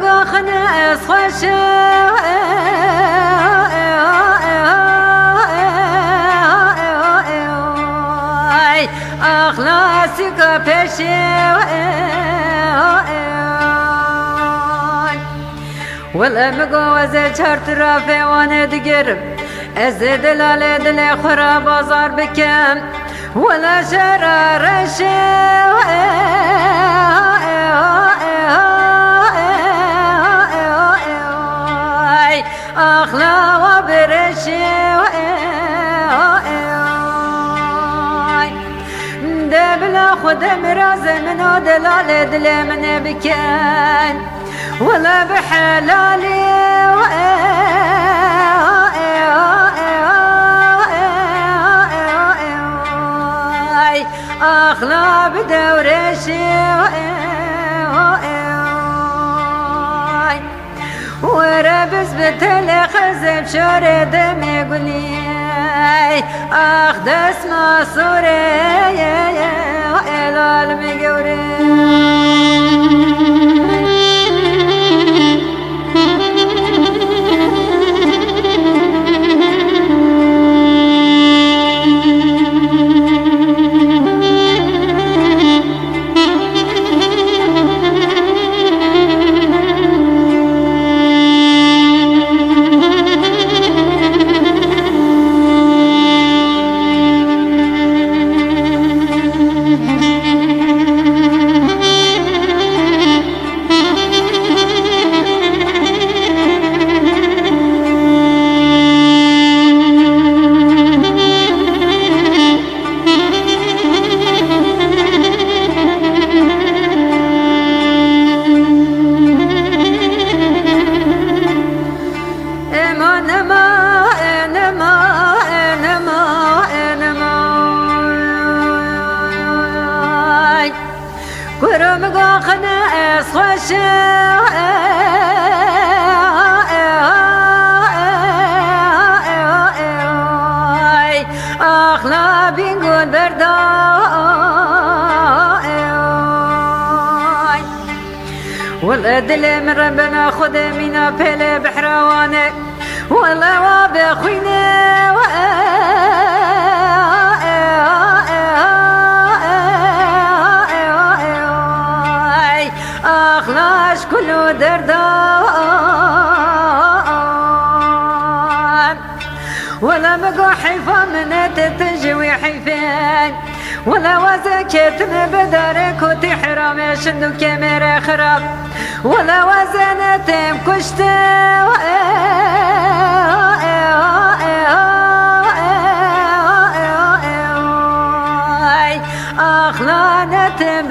مگو خناس خوش اخلاصی که پیشه ولا مگو از چهار طرف وانه دیگرم از دلال دل خورا بازار بکم ولا شرارش اخلا و برش دبلا خود مراز منو دلال دل من بکن ولا بحلالي أخلا بدورشي وربس بتلي خزب شوري دمي قولي أخ دس ما صوري العالم قوري كرم قاخنا خوش أخلا بنقول برداي ولا دل من ربنا خذ منا بلا بحروانك ولا وابخوينا أخلاش كله دردان ولا مقو حيفا من تتجوي حيفان ولا وزكت بدارك وتحرم شندو كاميرا خراب ولا وزنتم كشتا أخلانتم